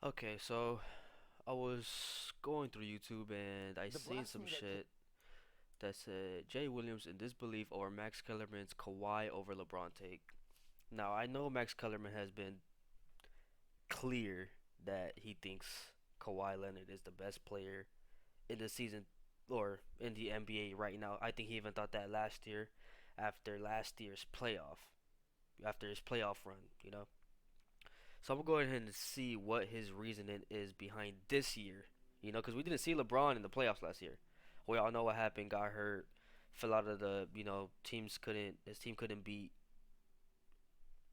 Okay, so I was going through YouTube and I The seen some blasphemy that came. shit that said Jay Williams in disbelief over Max Kellerman's Kawhi over LeBron take. Now I know Max Kellerman has been clear that he thinks Kawhi Leonard is the best player in the season or in the NBA right now. I think he even thought that last year after last year's after his playoff run. So I'm gonna go ahead and see what his reasoning is behind this year. Because we didn't see LeBron in the playoffs last year. We all know what happened. Got hurt, fell out of the. Teams couldn't. His team couldn't beat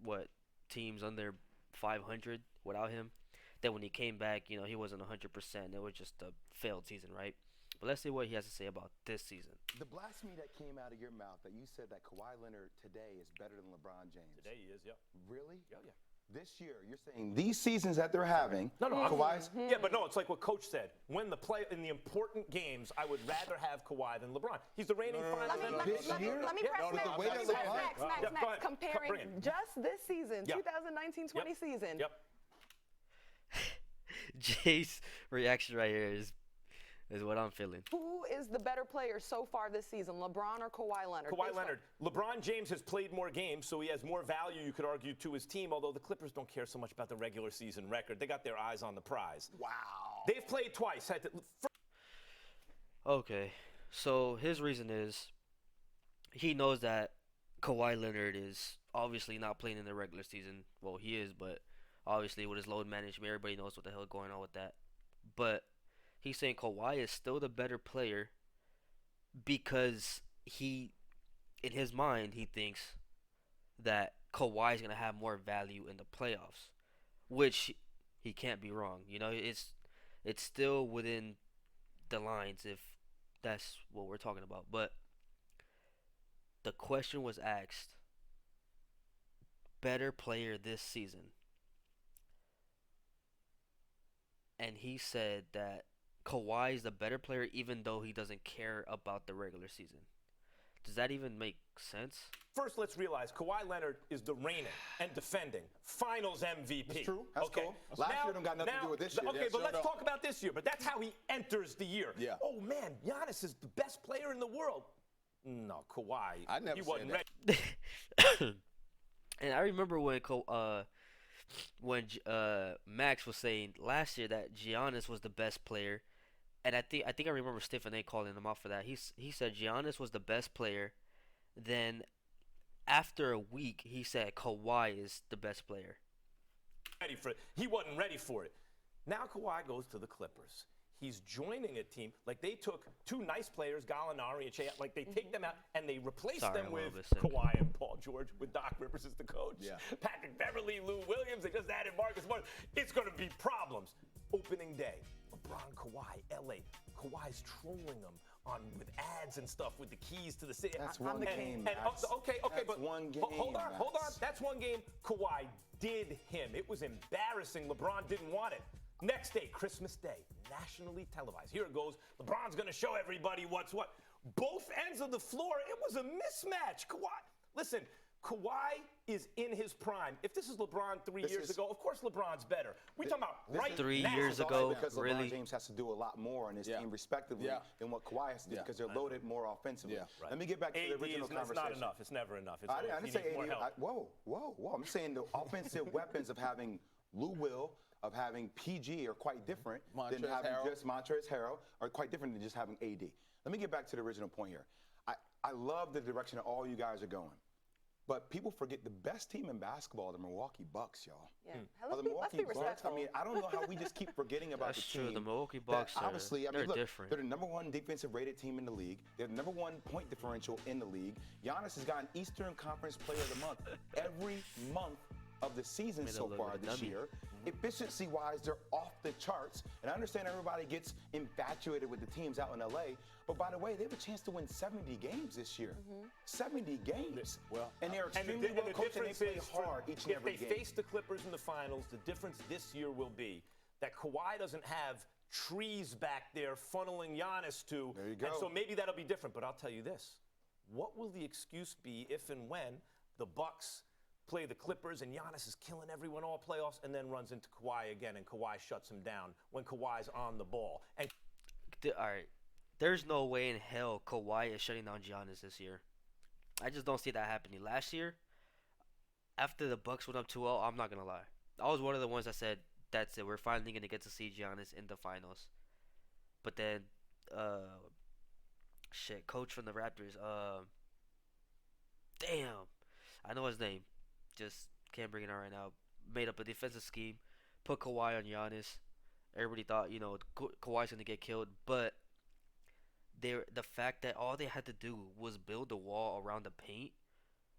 what teams under 500 without him. Then when he came back, he wasn't 100%. It was just a failed season, right? But let's see what he has to say about this season. The blasphemy that came out of your mouth that you said that Kawhi Leonard today is better than LeBron James. Today he is, yeah. Really? Yeah, yeah. This year, you're saying these seasons that they're having, No, Kawhi's. yeah, but no, it's like what Coach said. When in the important games, I would rather have Kawhi than LeBron. He's the reigning finals This MVP. year? Let me Yeah, press no, Max. the way Let me that press LeBron- Max. Yeah, go ahead. Bring Comparing it. just this season, Yeah. 2019-20 Yep. season. Yep. Jay's reaction right here is what I'm feeling. Who is the better player so far this season, LeBron or Kawhi Leonard? Kawhi Leonard. LeBron James has played more games, so he has more value, you could argue, to his team, although the Clippers don't care so much about the regular season record. They got their eyes on the prize. Wow. They've played twice. Okay, so his reason is he knows that Kawhi Leonard is obviously not playing in the regular season. Well, he is, but obviously with his load management, everybody knows what the hell is going on with that. But he's saying Kawhi is still the better player because in his mind, he thinks that Kawhi is gonna have more value in the playoffs, which he can't be wrong. It's still within the lines if that's what we're talking about. But the question was asked, better player this season, and he said that Kawhi is the better player even though he doesn't care about the regular season. Does that even make sense? First, let's realize Kawhi Leonard is the reigning and defending Finals MVP. That's true. That's okay. cool. Last year don't got nothing to do with this year. Okay, Yeah, but sure let's don't. talk about this year. But that's how he enters the year. Yeah. Oh man, Giannis is the best player in the world. No, Kawhi. I never he said wasn't that. ready. And I remember when Max was saying last year that Giannis was the best player, and I think I remember Stephen A calling him out for that. He said Giannis was the best player. Then after a week, he said Kawhi is the best player. Ready for it. He wasn't ready for it. Now Kawhi goes to the Clippers. He's joining a team like they took two nice players, Gallinari and Shea, like they take them out and they replace Sorry, them I'm a little with bit sick. Kawhi and Paul George, with Doc Rivers as the coach. Yeah. Patrick Beverly, Lou Williams. They just added Marcus Smart. It's going to be problems. Opening day, LeBron, Kawhi, LA. Kawhi's trolling them with ads and stuff with the keys to the city. That's one game, Max. Okay, That's but one game, hold on. Max. That's one game. Kawhi did him. It was embarrassing. LeBron didn't want it. Next day, Christmas Day, nationally televised. Here it goes. LeBron's going to show everybody what's what. Both ends of the floor, it was a mismatch. Listen, Kawhi is in his prime. If this is LeBron 3 years ago, of course LeBron's better. We're talking about right 3 now. years ago, because really? LeBron James has to do a lot more on his team respectively than what Kawhi has to do because they're loaded more offensively. Right. Let me get back to the AD original is conversation. not enough. It's never enough. It's I always, didn't he say needs more AD. help. Whoa. I'm saying the offensive weapons of having Lou Will, of having PG are quite different than having just Montrezl Harrell, are quite different than just having AD. Let me get back to the original point here. I love the direction that all you guys are going. But people forget the best team in basketball are the Milwaukee Bucks, y'all. Yeah. Are the Let's Milwaukee be Bucks? respectful. I mean, I don't know how we just keep forgetting about That's the true. team. The Milwaukee that Bucks obviously, they're look, different. They're the number one defensive rated team in the league. They're the number one point differential in the league. Giannis has gotten Eastern Conference Player of the Month every month of the season Made a so little far bit of this dummy. year. Efficiency-wise, they're off the charts. And I understand everybody gets infatuated with the teams out in LA. But by the way, they have a chance to win 70 games this year. 70 games. Well, and they're and the extremely well coached and they difference play is hard each and every if they game. face the Clippers in the finals, the difference this year will be that Kawhi doesn't have trees back there funneling Giannis to. There you go. And so maybe that'll be different. But I'll tell you this: what will the excuse be if and when the Bucks play the Clippers, and Giannis is killing everyone all playoffs, and then runs into Kawhi again, and Kawhi shuts him down when Kawhi's on the ball. And All right, there's no way in hell Kawhi is shutting down Giannis this year. I just don't see that happening. Last year, after the Bucks went up 2-0, I'm not gonna lie, I was one of the ones that said, "That's it. We're finally gonna get to see Giannis in the finals." But then, coach from the Raptors, damn, I know his name, just can't bring it out right now. Made up a defensive scheme, put Kawhi on Giannis. Everybody thought, Kawhi's gonna get killed, but the fact that all they had to do was build a wall around the paint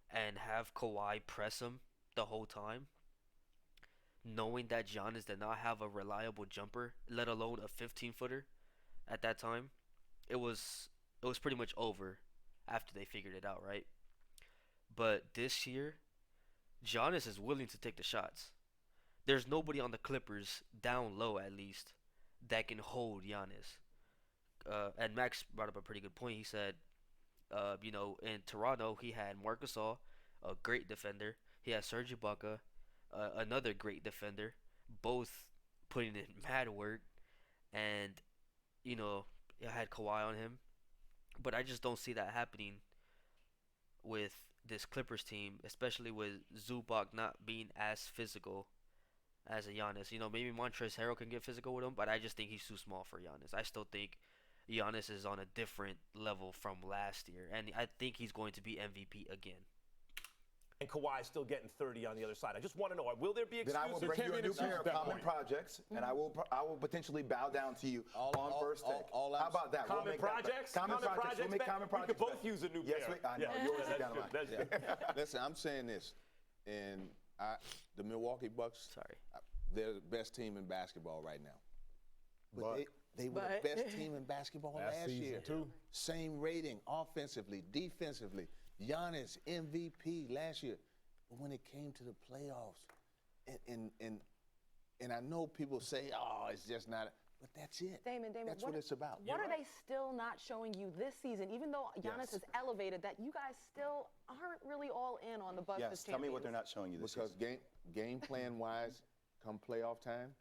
and have Kawhi press him the whole time, knowing that Giannis did not have a reliable jumper, let alone a 15-footer at that time, it was pretty much over after they figured it out, right? But this year, Giannis is willing to take the shots. There's nobody on the Clippers, down low at least, that can hold Giannis. And Max brought up a pretty good point. He said, in Toronto, he had Marc Gasol, a great defender. He had Serge Ibaka, another great defender, both putting in mad work. And, I had Kawhi on him. But I just don't see that happening with this Clippers team, especially with Zubac not being as physical as a Giannis. Maybe Montrezl Harrell can get physical with him, but I just think he's too small for Giannis. I still think Giannis is on a different level from last year, and I think he's going to be MVP again. And Kawhi still getting 30 on the other side. I just want to know, will there be excuses? Then I will bring you a new pair of common projects, and I will potentially bow down to you on first take. How about that? Common projects? Common projects. We'll make common projects. We could both use a new pair. Yes, I know. Yours is down the line. Listen, I'm saying this, and the Milwaukee Bucks, they're the best team in basketball right now. But they were the best team in basketball last year. Too. Same rating, offensively, defensively. Giannis MVP last year. But when it came to the playoffs, and I know people say, "Oh, it's just not," but that's it. Damon, that's what it's about. What are they still not showing you this season? Even though Giannis is elevated, that you guys still aren't really all in on the Bucks. Yes, tell me what they're not showing you this season. Because game plan wise, come playoff time,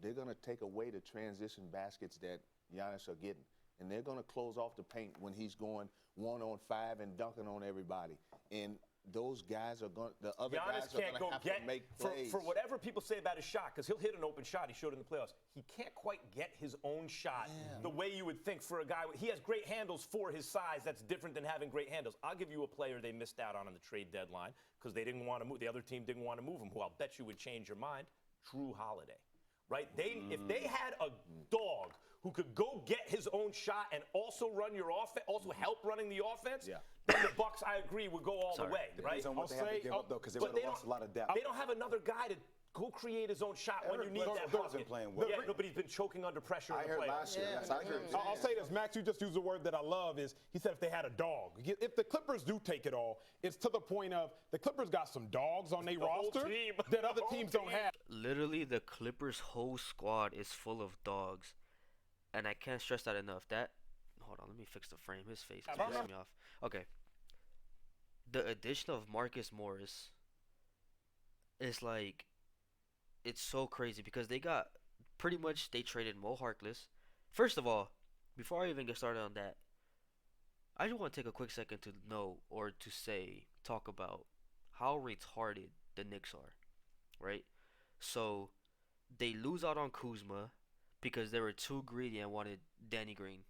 they're going to take away the transition baskets that Giannis are getting. And they're going to close off the paint when he's going 1-on-5 and dunking on everybody. And those guys are going, the other Giannis guys are going to have to make plays. For whatever people say about his shot, because he'll hit an open shot, he showed in the playoffs, he can't quite get his own shot the way you would think for a guy. He has great handles for his size. That's different than having great handles. I'll give you a player they missed out on the trade deadline because they didn't want to move. The other team didn't want to move him, who I'll bet you would change your mind. Drew Holiday. Right? If they had a dog who could go get his own shot and also run your offense, also help running the offense, then the Bucks, I agree, would go all the way. Right? Depends on what they have to give up, though, because they would have lost a lot of depth. They don't have another guy to go create his own shot when you need that bucket. Playing well. Yeah, but he's been choking under pressure in the playoffs. Last year. Yes, I agree. I'll say this, Max, you just used a word that I love is, he said if they had a dog. If the Clippers do take it all, it's to the point of the Clippers got some dogs on their roster that other teams don't have. Literally, the Clippers' whole squad is full of dogs. And I can't stress that enough. Hold on, let me fix the frame. His face is pissing me off. Okay. The addition of Marcus Morris is like, it's so crazy because they traded Mo Harkless. First of all, before I even get started on that, I just want to take a quick second to talk about how retarded the Knicks are, right? So, they lose out on Kuzma because they were too greedy and wanted Danny Green.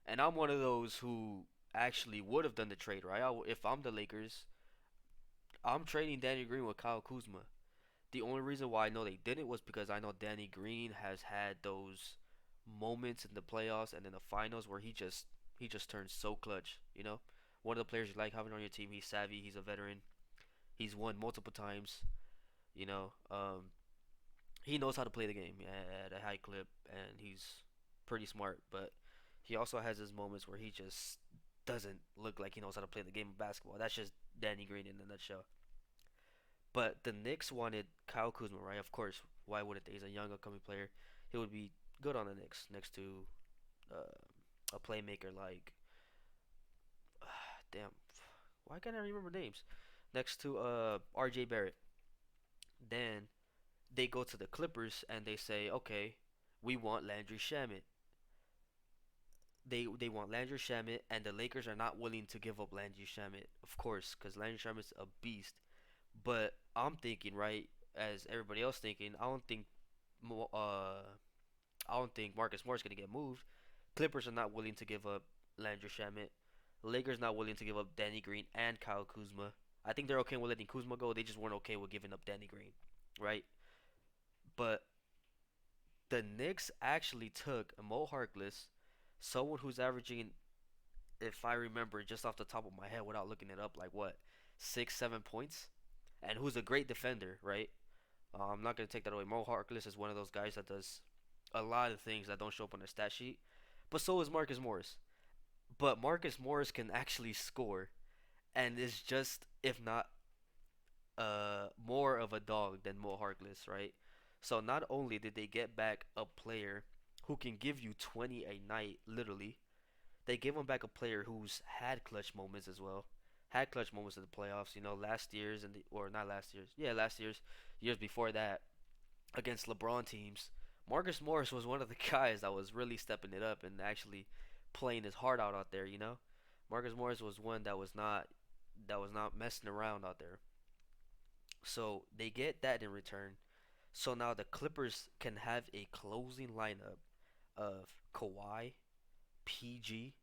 And I'm one of those who actually would have done the trade, right? If I'm the Lakers, I'm trading Danny Green with Kyle Kuzma. The only reason why I know they didn't was because I know Danny Green has had those moments in the playoffs and in the finals where he just turns so clutch, One of the players you like having on your team. He's savvy, he's a veteran. He's won multiple times, he knows how to play the game at a high clip, and he's pretty smart, but he also has his moments where he just doesn't look like he knows how to play the game of basketball. That's just Danny Green in a nutshell. But the Knicks wanted Kyle Kuzma, right? Of course, why wouldn't they? He's a young upcoming player. He would be good on the Knicks next to a playmaker like why can't I remember names? next to RJ Barrett. Then they go to the Clippers and they say, okay, we want Landry Shamet. They want Landry Shamet, and the Lakers are not willing to give up Landry Shamet, of course, because Landry Shamet's a beast. But I'm thinking, right, as everybody else thinking, I don't think Marcus Morris is gonna get moved. Clippers are not willing to give up Landry Shamet. Lakers not willing to give up Danny Green and Kyle Kuzma. I think they're okay with letting Kuzma go. They just weren't okay with giving up Danny Green, right? But the Knicks actually took Mo Harkless, someone who's averaging, if I remember just off the top of my head without looking it up, like what, 6, 7 points, and who's a great defender, right? I'm not gonna take that away. Mo Harkless is one of those guys that does a lot of things that don't show up on the stat sheet, but so is Marcus Morris. But Marcus Morris can actually score, and is just, if not more of a dog than Mo Harkless, right? So not only did they get back a player who can give you 20 a night, literally, they gave him back a player who's had clutch moments as well. Had clutch moments in the playoffs, last year's and or not last year's, yeah, last year's, years before that, against LeBron teams. Marcus Morris was one of the guys that was really stepping it up and actually playing his heart out there. Marcus Morris was one that was not messing around out there. So they get that in return. So now the Clippers can have a closing lineup of Kawhi, PG,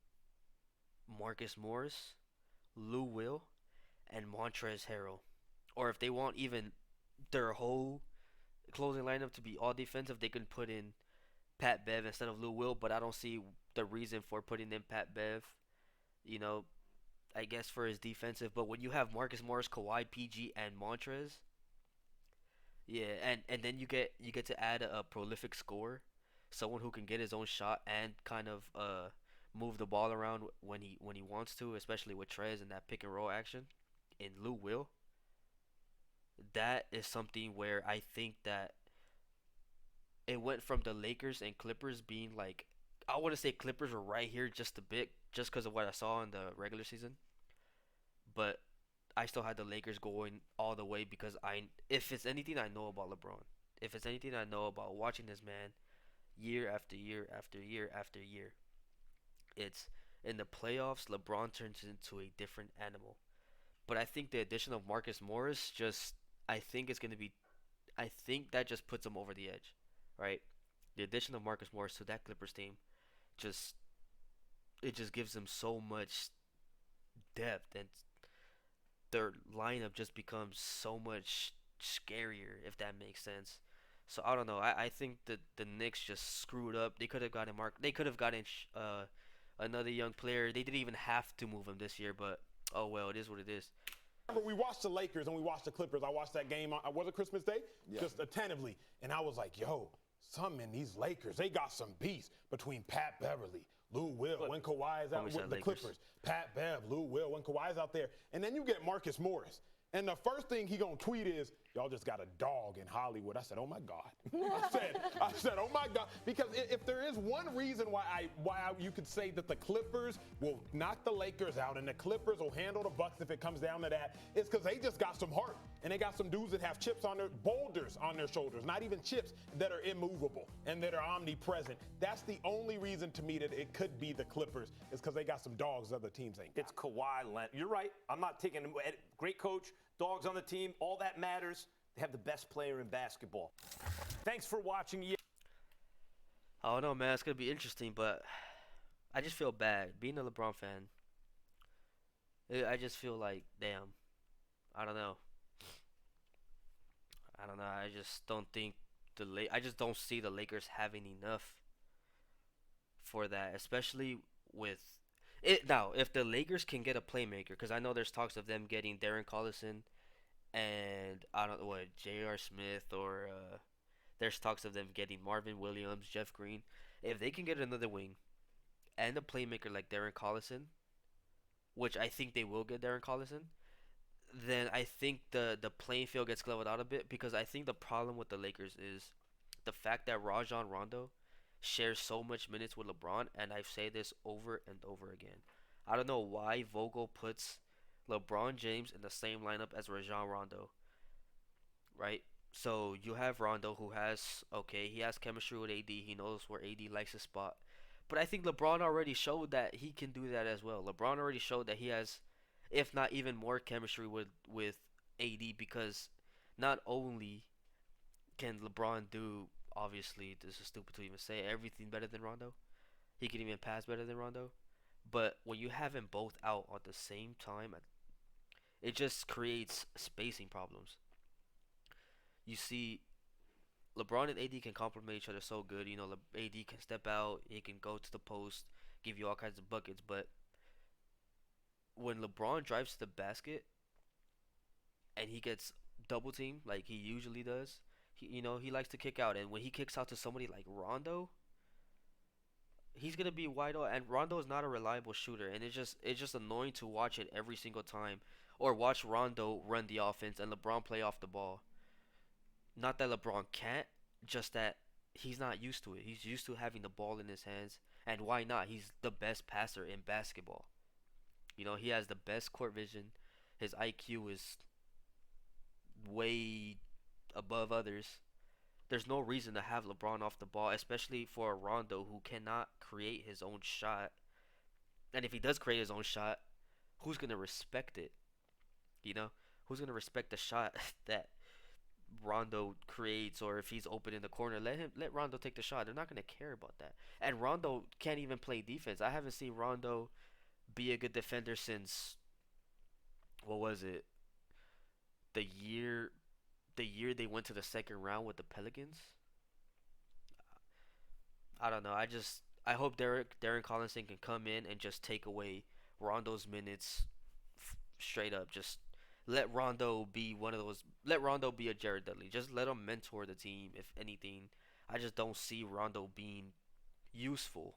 Marcus Morris, Lou Will, and Montrezl Harrell. Or if they want even their whole closing lineup to be all defensive, they can put in Pat Bev instead of Lou Will, but I don't see the reason for putting in Pat Bev. You know, I guess for his defensive, but when you have Marcus Morris, Kawhi, PG, and Montrez, yeah, and then you get to add a prolific scorer, someone who can get his own shot and kind of move the ball around when he wants to, especially with Trez and that pick and roll action in Lou Will. That is something where I think that it went from the Lakers and Clippers being like, I want to say Clippers were right here just a bit, just because of what I saw in the regular season, but I still had the Lakers going all the way because if it's anything I know about LeBron, if it's anything I know about watching this man year after year after year after year, it's in the playoffs, LeBron turns into a different animal. But I think the addition of Marcus Morris I think it's gonna be, I think that just puts him over the edge, right? The addition of Marcus Morris to that Clippers team just it just gives them so much depth, and their lineup just becomes so much scarier, if that makes sense. So I don't know. I think that the Knicks just screwed up. They could have gotten Mark. They could have gotten another young player. They didn't even have to move him this year, but oh well, it is what it is. Remember, we watched the Lakers and we watched the Clippers. I watched that game. Was it Christmas Day? Yeah. Just attentively, and I was like, "Yo, some in these Lakers, they got some beast between Pat Beverly, Lou Will, when Kawhi is out with the Clippers, Pat Bev, Lou Will, when Kawhi's out there, and then you get Marcus Morris, and the first thing he gonna tweet is, "Y'all just got a dog in Hollywood." I said, "Oh my God!" I said, "Oh my God!" Because if there is one reason why you could say that the Clippers will knock the Lakers out and the Clippers will handle the Bucks if it comes down to that, it's because they just got some heart and they got some dudes that have chips on their boulders on their shoulders, not even chips, that are immovable and that are omnipresent. That's the only reason to me that it could be the Clippers, is because they got some dogs other teams ain't got. It's Kawhi Leonard. You're right. I'm not taking him. Great coach, dogs on the team, all that matters. They have the best player in basketball. Thanks for watching. I don't know, man. It's gonna be interesting, but I just feel bad being a LeBron fan. I just feel like, damn. I don't know. I don't know. I just don't think I just don't see the Lakers having enough for that, especially with it now. If the Lakers can get a playmaker, because I know there's talks of them getting Darren Collison and I don't know what, J.R. Smith, or there's talks of them getting Marvin Williams, Jeff Green. If they can get another wing and a playmaker like Darren Collison, which I think they will get Darren Collison, then I think the playing field gets leveled out a bit, because I think the problem with the Lakers is the fact that Rajon Rondo shares so much minutes with LeBron, and I've said this over and over again. I don't know why Vogel puts LeBron James in the same lineup as Rajon Rondo, right? So you have Rondo who has okay, he has chemistry with AD. He knows where AD likes his spot. But I think LeBron already showed that he can do that as well. LeBron already showed that he has, if not even more chemistry with AD because not only can LeBron do obviously this is stupid to even say everything better than Rondo. He can even pass better than Rondo. But when you have them both out at the same time, it just creates spacing problems. You see, LeBron and AD can complement each other so good. You know, AD can step out, he can go to the post, give you all kinds of buckets. But when LeBron drives to the basket and he gets double teamed like he usually does, he likes to kick out. And when he kicks out to somebody like Rondo, he's gonna be wide open. And Rondo is not a reliable shooter, and it's just annoying to watch it every single time, or watch Rondo run the offense and LeBron play off the ball. Not that LeBron can't, just that he's not used to it. He's used to having the ball in his hands, and why not? He's the best passer in basketball. He has the best court vision. His IQ is way above others. There's no reason to have LeBron off the ball, especially for a Rondo who cannot create his own shot. And if he does create his own shot, who's gonna respect it? You know, who's gonna respect the shot that Rondo creates, or if he's open in the corner, let Rondo take the shot. They're not gonna care about that. And Rondo can't even play defense. I haven't seen Rondo be a good defender since what was it? The year they went to the second round with the Pelicans. I don't know. I hope Darren Collinson can come in and just take away Rondo's minutes straight up. Just let Rondo be one of those. Let Rondo be a Jared Dudley. Just let him mentor the team. If anything, I just don't see Rondo being useful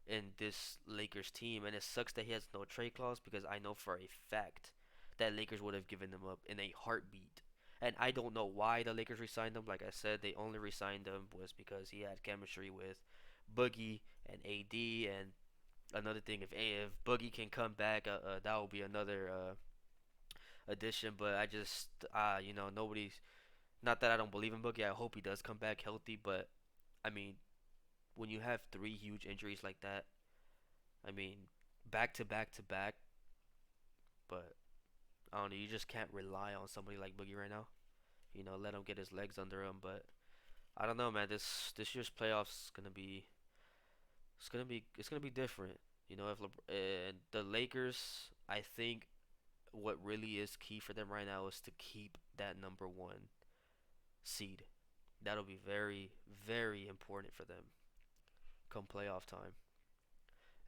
in this Lakers team, and it sucks that he has no trade clause because I know for a fact that Lakers would have given him up in a heartbeat. And I don't know why the Lakers re-signed him. Like I said, they only re-signed him was because he had chemistry with Boogie and AD. And another thing, if Boogie can come back, that will be another addition. But I just, nobody's. Not that I don't believe in Boogie. I hope he does come back healthy. But I mean, when you have three huge injuries like that, I mean, back to back to back. But I don't know. You just can't rely on somebody like Boogie right now. Let him get his legs under him. But I don't know, man. This year's playoffs is gonna be it's gonna be different. If and the Lakers, I think what really is key for them right now is to keep that number one seed. That'll be very very important for them come playoff time.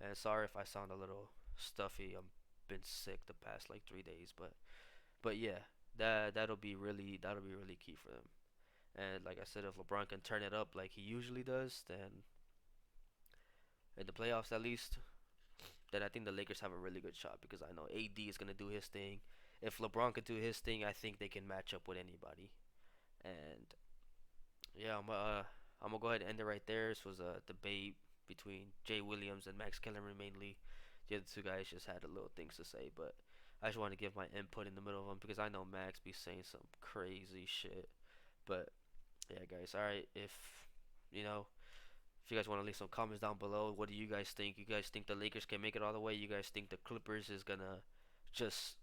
And sorry if I sound a little stuffy. I'm been sick the past like 3 days, but yeah, that'll be really key for them. And like I said, if LeBron can turn it up like he usually does, then in the playoffs at least, then I think the Lakers have a really good shot because I know AD is gonna do his thing. If LeBron could do his thing, I think they can match up with anybody. And yeah, I'm gonna go ahead and end it right there. This was a debate between Jay Williams and Max Kellerman mainly. The other two guys just had a little things to say, but I just want to give my input in the middle of them because I know Max be saying some crazy shit. But yeah, guys. All right, you know, if you guys want to leave some comments down below, what do you guys think? You guys think the Lakers can make it all the way? You guys think the Clippers is gonna just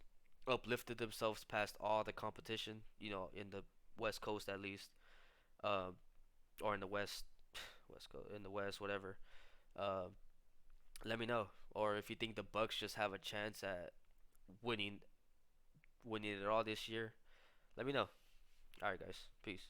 uplifted themselves past all the competition? In the West Coast at least, um, or in the West, West Coast, in the West, whatever. Um, Let me know. Or if you think the Bucks just have a chance at winning winning it all this year, let me know. All right, guys. Peace.